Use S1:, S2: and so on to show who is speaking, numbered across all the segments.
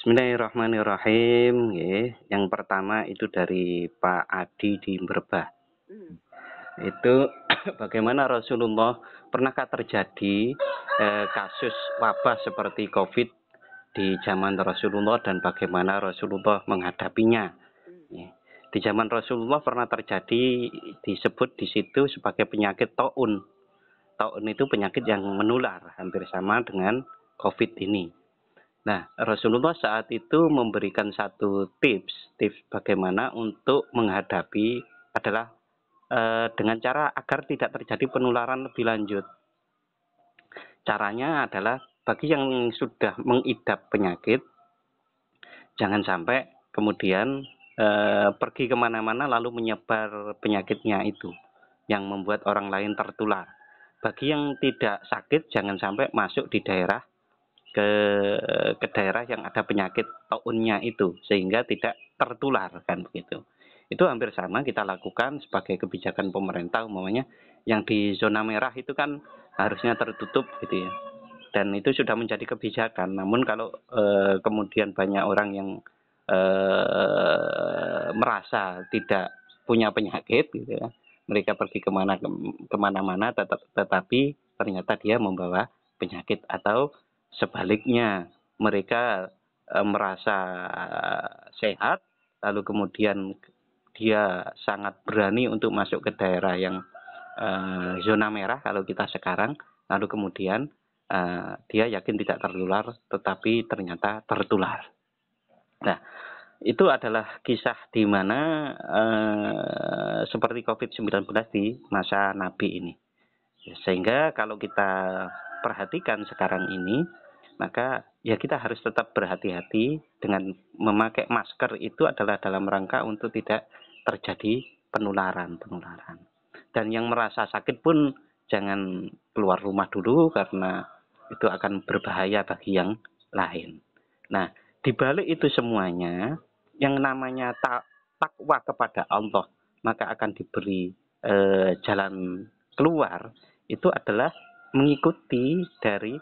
S1: Bismillahirrahmanirrahim. Nggih. Yang pertama itu dari Pak Adi di Merbah. Itu bagaimana Rasulullah, pernahkah terjadi kasus wabah seperti COVID di zaman Rasulullah dan bagaimana Rasulullah menghadapinya? Di zaman Rasulullah pernah terjadi, disebut di situ sebagai penyakit taun. Taun itu penyakit yang menular, hampir sama dengan COVID ini. Nah, Rasulullah saat itu memberikan satu tips bagaimana untuk menghadapi adalah dengan cara agar tidak terjadi penularan lebih lanjut. Caranya adalah bagi yang sudah mengidap penyakit, jangan sampai kemudian pergi kemana-mana lalu menyebar penyakitnya itu, yang membuat orang lain tertular. Bagi yang tidak sakit, jangan sampai masuk di daerah ke daerah yang ada penyakit taunnya itu sehingga tidak tertular, kan begitu. Itu hampir sama kita lakukan sebagai kebijakan pemerintah, umpamanya yang di zona merah itu kan harusnya tertutup gitu ya. Dan itu sudah menjadi kebijakan. Namun kalau kemudian banyak orang yang merasa tidak punya penyakit gitu ya, mereka pergi kemana-mana tetapi ternyata dia membawa penyakit, atau sebaliknya mereka merasa sehat lalu kemudian dia sangat berani untuk masuk ke daerah yang zona merah kalau kita sekarang, lalu kemudian dia yakin tidak tertular tetapi ternyata tertular. Nah, itu adalah kisah di mana seperti COVID-19 di masa Nabi ini. Sehingga kalau kita perhatikan sekarang ini, maka ya kita harus tetap berhati-hati dengan memakai masker. Itu adalah dalam rangka untuk tidak terjadi penularan. Dan yang merasa sakit pun jangan keluar rumah dulu karena itu akan berbahaya bagi yang lain. Nah, di balik itu semuanya, yang namanya takwa kepada Allah, maka akan diberi jalan keluar, itu adalah mengikuti dari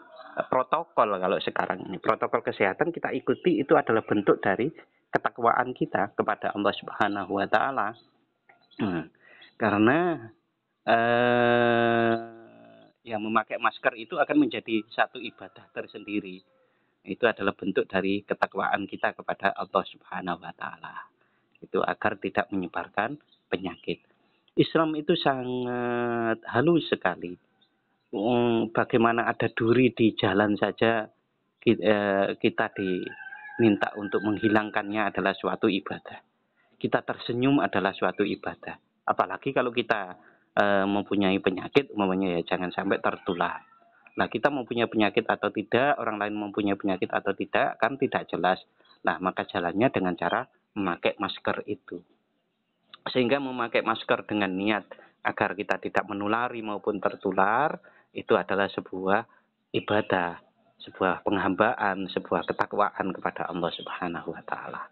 S1: protokol. Kalau sekarang ini protokol kesehatan kita ikuti, itu adalah bentuk dari ketakwaan kita kepada Allah Subhanahu wa taala. Karena yang memakai masker itu akan menjadi satu ibadah tersendiri. Itu adalah bentuk dari ketakwaan kita kepada Allah Subhanahu wa taala. Itu agar tidak menyebarkan penyakit. Islam itu sangat halus sekali. Bagaimana ada duri di jalan saja kita diminta untuk menghilangkannya adalah suatu ibadah. Kita tersenyum adalah suatu ibadah. Apalagi kalau kita mempunyai penyakit, umpamanya ya jangan sampai tertular. Nah, kita mempunyai penyakit atau tidak, orang lain mempunyai penyakit atau tidak, kan tidak jelas. Nah, maka jalannya dengan cara memakai masker itu. Sehingga memakai masker dengan niat agar kita tidak menulari maupun tertular, itu adalah sebuah ibadah, sebuah penghambaan, sebuah ketakwaan kepada Allah Subhanahu wa taala.